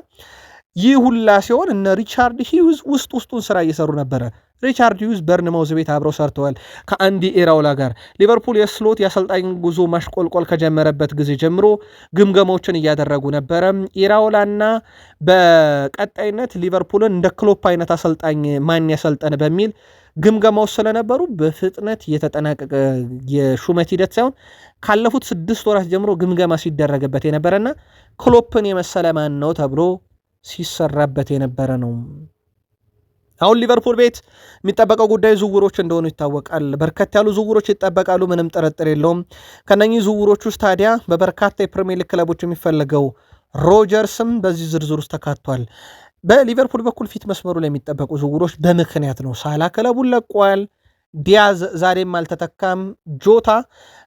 ይህ ሁላ ሲሆን እነ ሪቻርድ ሂውዝ ውስጡን ስራ እየሰሩ ነበረ። ሪቻርድ ሂውዝ በርንማውዝ ቤት አብረው ሰርተዋል ከአንዲ ኢራኦላ ጋር። ሊቨርፑል የስሎት የአሰልጣኝ ጉዞ ማሽቆልቆል ከጀመረበት ጊዜ ጀምሮ ግምገማዎችን እያደረጉ ነበረ። ኢራኦላና በቀጣይነት ሊቨርፑልን እንደ ክሎፕ አይነት አሰልጣኝ ማን ያሰልጠን በሚል ግምገማዎች ስለነበሩ በፍጥነት የተጠናቀቀ የሹመት ሂደት ሳይሆን ካለፉት 6 ወራት ጀምሮ ግምገማ ሲደረግበት የነበረና ክሎፕን የመሰለ ማን ነው ተብሎ ሲሰራበት የነበረ ነው። አሁን ሊቨርፑል ቤት የሚጠበቀው ጉዳይ ዝውውሮች እንደሆኑ ይታወቃል። በርከት ያሉ ዝውውሮች ይጠበቃሉ፣ ምንም ጥርጥር የለውም። ከነኚህ ዝውውሮች ውስጥ ታዲያ በበርካታ የፕሪሚየር ሊግ ክለቦች የሚፈለገው ሮጀርስም በዚህ ዝርዝር ውስጥ ተካቷል። በሊቨርፑል በኩል ፊት መስመሩ ላይ የሚጠበቁ ዝውውሮች በምክንያት ነው። ሳላ ክለቡን ለቋል። ዲያዝ ዛሬም አልተተካም። ጆታ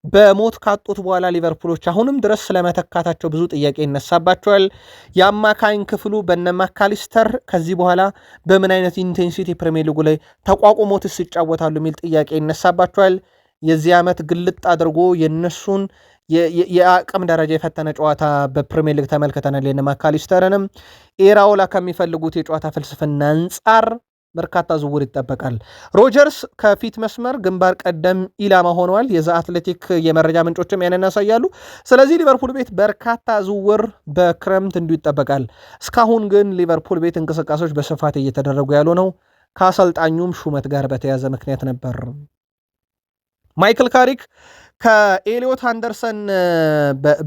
በሞት ካጡት በኋላ ሊቨርፑሎች አሁንም ድረስ ስለመተካታቸው ብዙ ጥያቄ ይነሳባቸዋል። የአማካኝ ክፍሉ በነ ማካሊስተር ከዚህ በኋላ በምን አይነት ኢንቴንሲቲ ፕሪሚየር ሊጉ ላይ ተቋቁሞትስ ይጫወታሉ የሚል ጥያቄ ይነሳባቸዋል። የዚህ ዓመት ግልጥ አድርጎ የነሱን የአቅም ደረጃ የፈተነ ጨዋታ በፕሪሚየር ሊግ ተመልክተናል። የነ ማካሊስተርንም ኤራውላ ከሚፈልጉት የጨዋታ ፍልስፍና አንጻር በርካታ ዝውውር ይጠበቃል። ሮጀርስ ከፊት መስመር ግንባር ቀደም ኢላማ ሆነዋል። የዛ አትሌቲክ የመረጃ ምንጮችም ያንን ያሳያሉ። ስለዚህ ሊቨርፑል ቤት በርካታ ዝውውር በክረምት እንዲሁ ይጠበቃል። እስካሁን ግን ሊቨርፑል ቤት እንቅስቃሴዎች በስፋት እየተደረጉ ያሉ ነው። ከአሰልጣኙም ሹመት ጋር በተያዘ ምክንያት ነበር። ማይክል ካሪክ ከኤሊዮት አንደርሰን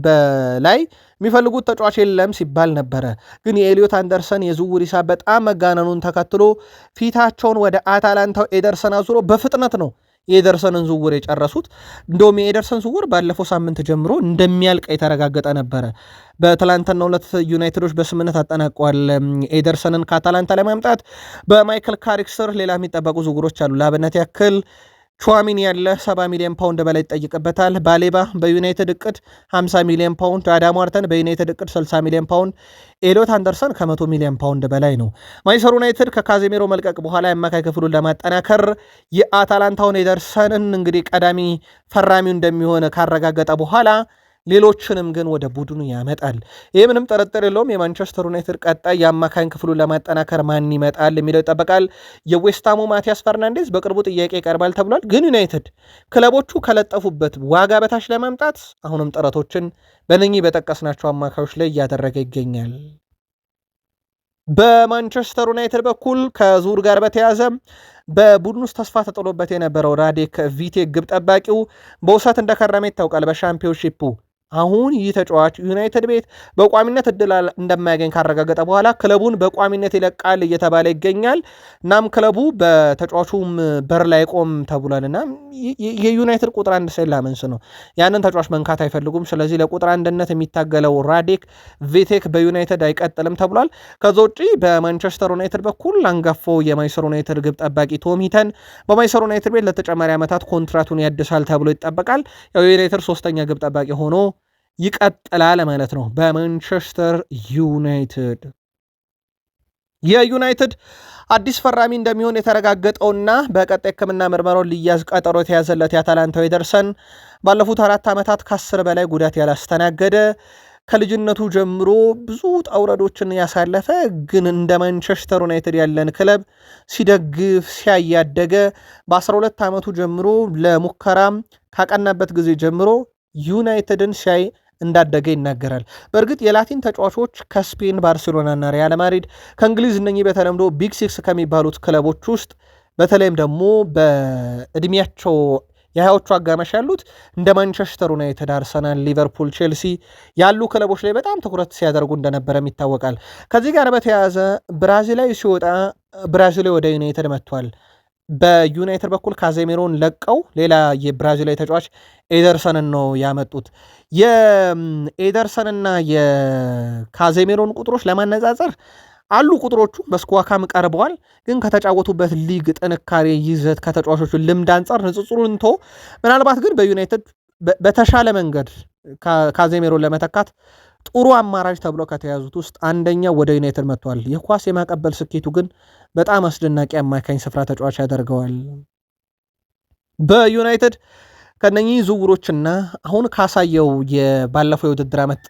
በላይ የሚፈልጉት ተጫዋች የለም ሲባል ነበረ። ግን የኤሊዮት አንደርሰን የዝውውር ሂሳብ በጣም መጋነኑን ተከትሎ ፊታቸውን ወደ አታላንታው ኤደርሰን አዙሮ በፍጥነት ነው የኤደርሰንን ዝውውር የጨረሱት። እንደውም የኤደርሰን ዝውውር ባለፈው ሳምንት ጀምሮ እንደሚያልቅ የተረጋገጠ ነበረ። በትላንትናው ዕለት ዩናይትዶች በስምነት አጠናቀዋል ኤደርሰንን ከአታላንታ ለማምጣት። በማይክል ካሪክ ስር ሌላ የሚጠበቁ ዝውውሮች አሉ። ለአብነት ያክል ቹዋሚኒ ያለ 70 ሚሊዮን ፓውንድ በላይ ይጠይቅበታል። ባሌባ በዩናይትድ እቅድ 50 ሚሊዮን ፓውንድ፣ አዳም ዋርተን በዩናይትድ እቅድ 60 ሚሊዮን ፓውንድ፣ ኤሊዮት አንደርሰን ከ100 ሚሊዮን ፓውንድ በላይ ነው። ማንቸስተር ዩናይትድ ከካዜሜሮ መልቀቅ በኋላ የአማካይ ክፍሉን ለማጠናከር የአታላንታውን ኤደርሰንን እንግዲህ ቀዳሚ ፈራሚው እንደሚሆን ካረጋገጠ በኋላ ሌሎችንም ግን ወደ ቡድኑ ያመጣል። ይህ ምንም ጥርጥር የለውም። የማንቸስተር ዩናይትድ ቀጣይ የአማካኝ ክፍሉን ለማጠናከር ማን ይመጣል የሚለው ይጠበቃል። የዌስታሙ ማቲያስ ፈርናንዴዝ በቅርቡ ጥያቄ ይቀርባል ተብሏል። ግን ዩናይትድ ክለቦቹ ከለጠፉበት ዋጋ በታች ለማምጣት አሁንም ጥረቶችን በነኚህ በጠቀስናቸው አማካዮች ላይ እያደረገ ይገኛል። በማንቸስተር ዩናይትድ በኩል ከዙር ጋር በተያዘ በቡድን ውስጥ ተስፋ ተጥሎበት የነበረው ራዴክ ቪቴክ ግብ ጠባቂው በውሰት እንደከረመ ይታወቃል። በሻምፒዮንሺፑ አሁን ይህ ተጫዋች ዩናይትድ ቤት በቋሚነት እድል እንደማያገኝ ካረጋገጠ በኋላ ክለቡን በቋሚነት ይለቃል እየተባለ ይገኛል። እናም ክለቡ በተጫዋቹም በር ላይ ቆም ተብሏል እና የዩናይትድ ቁጥር አንድ ሴላመንስ ነው። ያንን ተጫዋች መንካት አይፈልጉም። ስለዚህ ለቁጥር አንድነት የሚታገለው ራዴክ ቪቴክ በዩናይትድ አይቀጥልም ተብሏል። ከዛ ውጪ በማንቸስተር ዩናይትድ በኩል አንጋፋው የማንቸስተር ዩናይትድ ግብ ጠባቂ ቶም ሂተን በማንቸስተር ዩናይትድ ቤት ለተጨማሪ ዓመታት ኮንትራቱን ያድሳል ተብሎ ይጠበቃል። ያው የዩናይትድ ሶስተኛ ግብ ጠባቂ ሆኖ ይቀጥላል ማለት ነው። በማንቸስተር ዩናይትድ የዩናይትድ አዲስ ፈራሚ እንደሚሆን የተረጋገጠውና በቀጣይ ሕክምና ምርመራውን ሊያዝ ቀጠሮ የተያዘለት የአታላንታው ኤደርሰን ባለፉት 4 ዓመታት ከ10 በላይ ጉዳት ያላስተናገደ ከልጅነቱ ጀምሮ ብዙ ጣውረዶችን ያሳለፈ ግን እንደ ማንቸስተር ዩናይትድ ያለን ክለብ ሲደግፍ ሲያያደገ በ12 ዓመቱ ጀምሮ ለሙከራም ካቀናበት ጊዜ ጀምሮ ዩናይትድን ሲያይ እንዳደገ ይናገራል። በእርግጥ የላቲን ተጫዋቾች ከስፔን ባርሴሎናና ሪያል ማድሪድ ከእንግሊዝ እነኚህ በተለምዶ ቢግ ሲክስ ከሚባሉት ክለቦች ውስጥ በተለይም ደግሞ በእድሜያቸው የሀያዎቹ አጋማሽ ያሉት እንደ ማንቸስተር ዩናይትድ፣ አርሰናል፣ ሊቨርፑል፣ ቼልሲ ያሉ ክለቦች ላይ በጣም ትኩረት ሲያደርጉ እንደነበረም ይታወቃል። ከዚህ ጋር በተያያዘ ብራዚላዊ ሲወጣ ብራዚላዊ ወደ ዩናይትድ መጥቷል። በዩናይትድ በኩል ካዜሜሮን ለቀው ሌላ የብራዚላዊ ተጫዋች ኤደርሰንን ነው ያመጡት። የኤደርሰንና የካዜሜሮን ቁጥሮች ለማነጻጸር አሉ ቁጥሮቹ በስኳካም ቀርበዋል። ግን ከተጫወቱበት ሊግ ጥንካሬ፣ ይዘት፣ ከተጫዋቾቹ ልምድ አንጻር ንጽጽሩን እንቶ ምናልባት ግን በዩናይትድ በተሻለ መንገድ ካዜሜሮን ለመተካት ጥሩ አማራጭ ተብሎ ከተያዙት ውስጥ አንደኛው ወደ ዩናይትድ መጥቷል። የኳስ የማቀበል ስኬቱ ግን በጣም አስደናቂ አማካኝ ስፍራ ተጫዋች ያደርገዋል። በዩናይትድ ከነኚህ ዝውውሮችና አሁን ካሳየው የባለፈው የውድድር ዓመት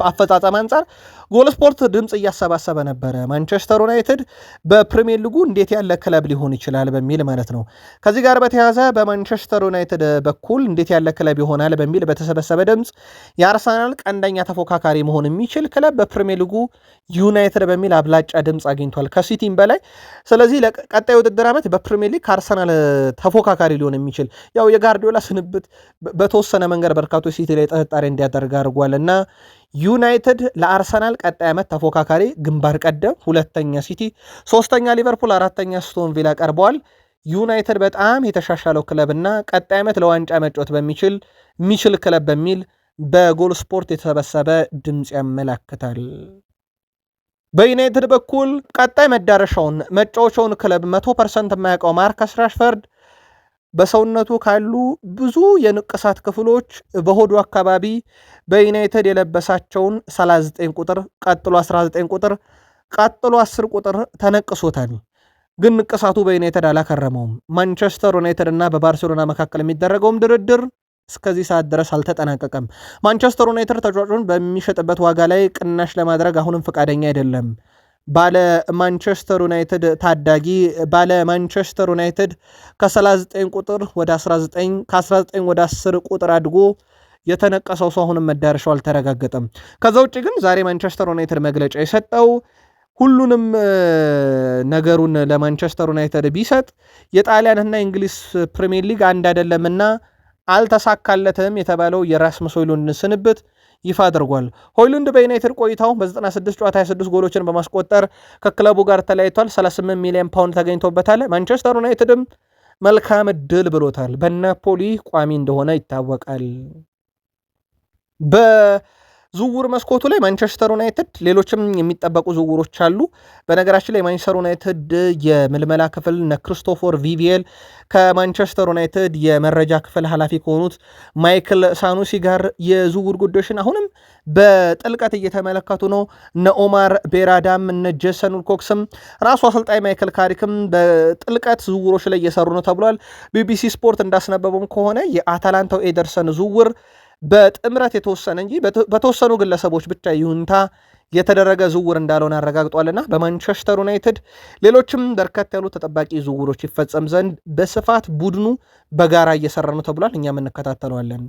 አፈጻጸም አንጻር ጎል ስፖርት ድምፅ እያሰባሰበ ነበረ። ማንቸስተር ዩናይትድ በፕሪሚየር ሊጉ እንዴት ያለ ክለብ ሊሆን ይችላል በሚል ማለት ነው። ከዚህ ጋር በተያያዘ በማንቸስተር ዩናይትድ በኩል እንዴት ያለ ክለብ ይሆናል በሚል በተሰበሰበ ድምፅ የአርሰናል ቀንደኛ ተፎካካሪ መሆን የሚችል ክለብ በፕሪሚየር ሊጉ ዩናይትድ በሚል አብላጫ ድምፅ አግኝቷል ከሲቲም በላይ። ስለዚህ ለቀጣይ ውድድር ዓመት በፕሪሚየር ሊግ ከአርሰናል ተፎካካሪ ሊሆን የሚችል ያው የጋርዲዮላ ስንብት በተወሰነ መንገድ በርካቶ ሲቲ ላይ ጥርጣሬ እንዲያደርግ አድርጓል እና ዩናይትድ ለአርሰናል ቀጣይ ዓመት ተፎካካሪ ግንባር ቀደም፣ ሁለተኛ ሲቲ፣ ሶስተኛ ሊቨርፑል፣ አራተኛ ስቶን ቪላ ቀርበዋል። ዩናይትድ በጣም የተሻሻለው ክለብና ቀጣይ ዓመት ለዋንጫ መጫወት የሚችል ክለብ በሚል በጎል ስፖርት የተሰበሰበ ድምፅ ያመላክታል። በዩናይትድ በኩል ቀጣይ መጫወቻውን ክለብ 100% የማያውቀው ማርከስ ራሽፈርድ በሰውነቱ ካሉ ብዙ የንቅሳት ክፍሎች በሆዱ አካባቢ በዩናይትድ የለበሳቸውን 39 ቁጥር ቀጥሎ 19 ቁጥር ቀጥሎ 10 ቁጥር ተነቅሶታል። ግን ንቅሳቱ በዩናይትድ አላከረመውም። ማንቸስተር ዩናይትድ እና በባርሴሎና መካከል የሚደረገውም ድርድር እስከዚህ ሰዓት ድረስ አልተጠናቀቀም። ማንቸስተር ዩናይትድ ተጫዋቹን በሚሸጥበት ዋጋ ላይ ቅናሽ ለማድረግ አሁንም ፈቃደኛ አይደለም። ባለ ማንቸስተር ዩናይትድ ከ39 ቁጥር ወደ 19 ከ19 ወደ 10 ቁጥር አድጎ የተነቀሰው ሰው አሁንም መዳረሻው አልተረጋገጠም። ከዛ ውጭ ግን ዛሬ ማንቸስተር ዩናይትድ መግለጫ የሰጠው ሁሉንም ነገሩን ለማንቸስተር ዩናይትድ ቢሰጥ የጣሊያንና የእንግሊዝ ፕሪሚየር ሊግ አንድ አይደለምና አልተሳካለትም የተባለው የራስመስ ሆይሉንድ ስንብት ይፋ አድርጓል። ሆይሉንድ በዩናይትድ ቆይታው በ96 ጨዋታ 26 ጎሎችን በማስቆጠር ከክለቡ ጋር ተለያይቷል። 38 ሚሊዮን ፓውንድ ተገኝቶበታል። ማንቸስተር ዩናይትድም መልካም እድል ብሎታል። በናፖሊ ቋሚ እንደሆነ ይታወቃል። በዝውውር መስኮቱ ላይ ማንቸስተር ዩናይትድ ሌሎችም የሚጠበቁ ዝውውሮች አሉ። በነገራችን ላይ ማንቸስተር ዩናይትድ የምልመላ ክፍል ክሪስቶፈር ቪቪየል ከማንቸስተር ዩናይትድ የመረጃ ክፍል ኃላፊ ከሆኑት ማይክል ሳኑሲ ጋር የዝውውር ጉዳዮችን አሁንም በጥልቀት እየተመለከቱ ነው። እነ ኦማር ቤራዳም እነ ጄሰን ውልኮክስም ራሱ አሰልጣኝ ማይክል ካሪክም በጥልቀት ዝውውሮች ላይ እየሰሩ ነው ተብሏል። ቢቢሲ ስፖርት እንዳስነበበም ከሆነ የአታላንታው ኤደርሰን ዝውውር በጥምረት የተወሰነ እንጂ በተወሰኑ ግለሰቦች ብቻ ይሁንታ የተደረገ ዝውውር እንዳልሆነ አረጋግጧልና በማንቸስተር ዩናይትድ ሌሎችም በርከት ያሉ ተጠባቂ ዝውውሮች ይፈጸም ዘንድ በስፋት ቡድኑ በጋራ እየሰራ ነው ተብሏል። እኛም እንከታተለዋለን።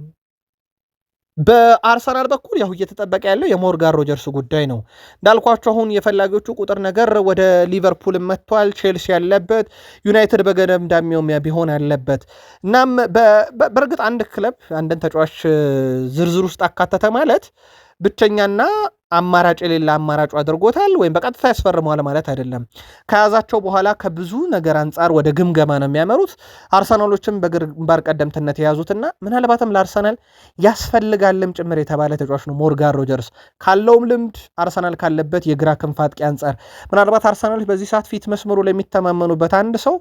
በአርሰናል በኩል ያው እየተጠበቀ ያለው የሞርጋን ሮጀርስ ጉዳይ ነው። እንዳልኳቸው አሁን የፈላጊዎቹ ቁጥር ነገር ወደ ሊቨርፑል መጥቷል። ቼልሲ ያለበት፣ ዩናይትድ በገደምዳሜውም ቢሆን አለበት። እናም በእርግጥ አንድ ክለብ አንድን ተጫዋች ዝርዝር ውስጥ አካተተ ማለት ብቸኛና አማራጭ የሌላ አማራጩ አድርጎታል ወይም በቀጥታ ያስፈርመዋል ማለት አይደለም። ከያዛቸው በኋላ ከብዙ ነገር አንጻር ወደ ግምገማ ነው የሚያመሩት። አርሰናሎችም በግንባር ቀደምትነት የያዙትና ምናልባትም ለአርሰናል ያስፈልጋልም ጭምር የተባለ ተጫዋች ነው ሞርጋን ሮጀርስ። ካለውም ልምድ አርሰናል ካለበት የግራ ክንፍ አጥቂ አንጻር ምናልባት አርሰናሎች በዚህ ሰዓት ፊት መስመሩ ላይ የሚተማመኑበት አንድ ሰው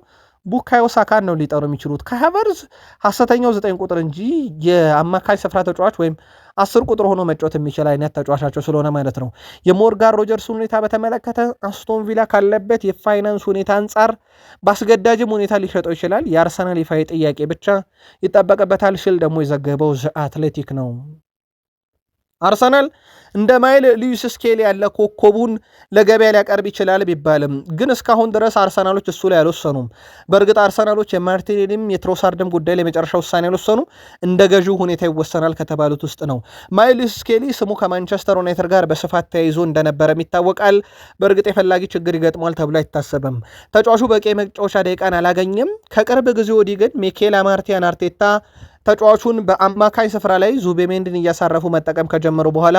ቡካዮ ሳካን ነው ሊጠሩ የሚችሉት። ከሃቨርዝ ሐሰተኛው 9 ቁጥር እንጂ የአማካይ ስፍራ ተጫዋች ወይም 10 ቁጥር ሆኖ መጫወት የሚችል አይነት ተጫዋቻቸው ስለሆነ ማለት ነው። የሞርጋን ሮጀርስ ሁኔታ በተመለከተ አስቶን ቪላ ካለበት የፋይናንስ ሁኔታ አንጻር በአስገዳጅም ሁኔታ ሊሸጠው ይችላል። የአርሰናል ይፋዊ ጥያቄ ብቻ ይጠበቅበታል ሲል ደግሞ የዘገበው ዘ አትሌቲክ ነው። አርሰናል እንደ ማይል ሉዊስ ስኬሊ ያለ ኮከቡን ለገበያ ሊያቀርብ ይችላል ቢባልም ግን እስካሁን ድረስ አርሰናሎች እሱ ላይ አልወሰኑም። በእርግጥ አርሰናሎች የማርቲኔሊም የትሮሳርድም ጉዳይ ላይ መጨረሻ ውሳኔ አልወሰኑም። እንደ ገዢው ሁኔታ ይወሰናል ከተባሉት ውስጥ ነው። ማይል ሉዊስ ስኬሊ ስሙ ከማንቸስተር ዩናይትድ ጋር በስፋት ተያይዞ እንደነበረም ይታወቃል። በእርግጥ የፈላጊ ችግር ይገጥሟል ተብሎ አይታሰብም። ተጫዋቹ በቂ መጫወቻ ደቂቃን አላገኘም። ከቅርብ ጊዜ ወዲህ ግን ሚኬል አርቴታ ተጫዋቹን በአማካይ ስፍራ ላይ ዙቤሜንድን እያሳረፉ መጠቀም ከጀመሩ በኋላ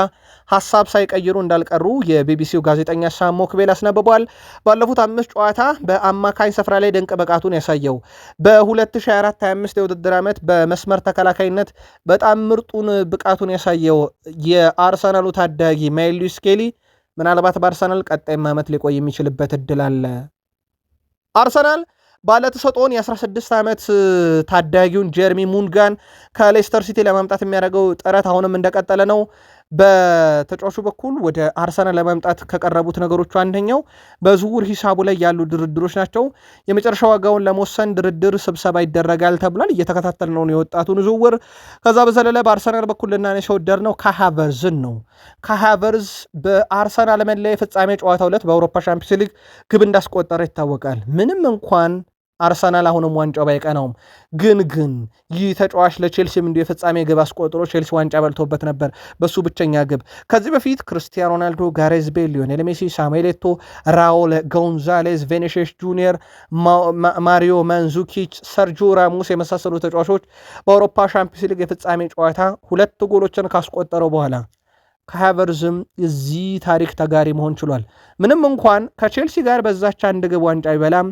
ሀሳብ ሳይቀይሩ እንዳልቀሩ የቢቢሲው ጋዜጠኛ ሳም ሞክቤል አስነብቧል። ባለፉት 5 ጨዋታ በአማካይ ስፍራ ላይ ድንቅ ብቃቱን ያሳየው በ2024/25 የውድድር ዓመት በመስመር ተከላካይነት በጣም ምርጡን ብቃቱን ያሳየው የአርሰናሉ ታዳጊ ማይል ሉዊስ ስኬሊ ምናልባት በአርሰናል ቀጣይም ዓመት ሊቆይ የሚችልበት እድል አለ። አርሰናል ባለተሰጥኦን የ16 ዓመት ታዳጊውን ጀርሚ ሙንጋን ከሌስተር ሲቲ ለማምጣት የሚያደርገው ጥረት አሁንም እንደቀጠለ ነው። በተጫዋቹ በኩል ወደ አርሰናል ለማምጣት ከቀረቡት ነገሮቹ አንደኛው በዝውውር ሂሳቡ ላይ ያሉ ድርድሮች ናቸው። የመጨረሻ ዋጋውን ለመወሰን ድርድር ስብሰባ ይደረጋል ተብሏል። እየተከታተል ነው የወጣቱን ዝውውር። ከዛ በዘለለ በአርሰናል በኩል ልናነሳው ወደድነው ካሃቨርዝን ነው። ካሃቨርዝ በአርሰናል መለያ የፍጻሜ ጨዋታው ዕለት በአውሮፓ ሻምፒዮንስ ሊግ ግብ እንዳስቆጠረ ይታወቃል። ምንም እንኳን አርሰናል አሁንም ዋንጫው ባይቀናውም ግን ይህ ተጫዋች ለቼልሲም እንዲሁ የፍጻሜ ግብ አስቆጥሮ ቼልሲ ዋንጫ በልቶበት ነበር በሱ ብቸኛ ግብ። ከዚህ በፊት ክርስቲያኖ ሮናልዶ፣ ጋሬዝ ቤል፣ ሊዮኔል ሜሲ፣ ሳሙኤል ኤቶ፣ ራውል ጎንዛሌዝ፣ ቬኒሺየስ ጁኒየር፣ ማሪዮ ማንዙኪች፣ ሰርጂዮ ራሞስ የመሳሰሉ ተጫዋቾች በአውሮፓ ሻምፒዮንስ ሊግ የፍጻሜ ጨዋታ 2 ጎሎችን ካስቆጠረው በኋላ ከሃቨርዝም እዚህ ታሪክ ተጋሪ መሆን ችሏል። ምንም እንኳን ከቼልሲ ጋር በዛች አንድ ግብ ዋንጫ ይበላም፣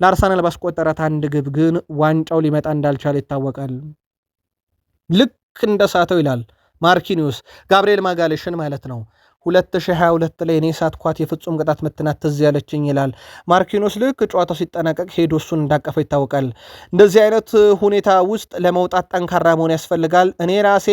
ለአርሰናል ባስቆጠራት አንድ ግብ ግን ዋንጫው ሊመጣ እንዳልቻለ ይታወቃል። ልክ እንደሳተው ይላል ማርኪኒዮስ ጋብርኤል ማጋሌሽን ማለት ነው። 2022 ላይ እኔ ሳትኳት የፍጹም ቅጣት ምትናት ትዝ ያለችኝ ይላል ማርኪኖስ። ልክ ጨዋታው ሲጠናቀቅ ሄዶ እሱን እንዳቀፈው ይታወቃል። እንደዚህ አይነት ሁኔታ ውስጥ ለመውጣት ጠንካራ መሆን ያስፈልጋል። እኔ ራሴ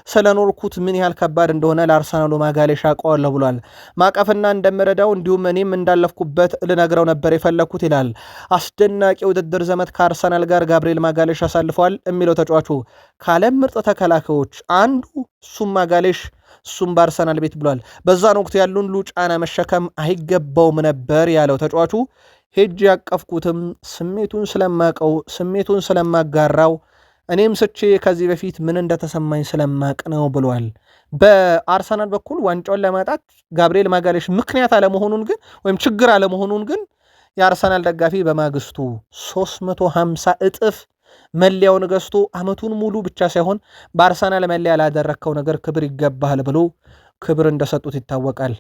ስለኖርኩት ምን ያህል ከባድ እንደሆነ ለአርሰናሉ ማጋሌሽ አውቀዋለሁ ብሏል። ማቀፍና እንደምረዳው እንዲሁም እኔም እንዳለፍኩበት ልነግረው ነበር የፈለግኩት ይላል። አስደናቂ ውድድር ዘመት ከአርሰናል ጋር ጋብርኤል ማጋሌሽ አሳልፈዋል የሚለው ተጫዋቹ ከዓለም ምርጥ ተከላካዮች አንዱ እሱም ማጋሌሽ እሱም በአርሰናል ቤት ብሏል። በዛን ወቅት ያሉን ሁሉ ጫና መሸከም አይገባውም ነበር ያለው ተጫዋቹ ሄጅ ያቀፍኩትም ስሜቱን ስለማቀው ስሜቱን ስለማጋራው እኔም ስቼ ከዚህ በፊት ምን እንደተሰማኝ ስለማቅ ነው ብሏል። በአርሰናል በኩል ዋንጫውን ለማጣት ጋብርኤል ማጋሌሽ ምክንያት አለመሆኑን ግን ወይም ችግር አለመሆኑን ግን የአርሰናል ደጋፊ በማግስቱ 350 እጥፍ መለያውን ገዝቶ አመቱን ሙሉ ብቻ ሳይሆን በአርሰናል መለያ ላደረግከው ነገር ክብር ይገባሃል ብሎ ክብር እንደሰጡት ይታወቃል።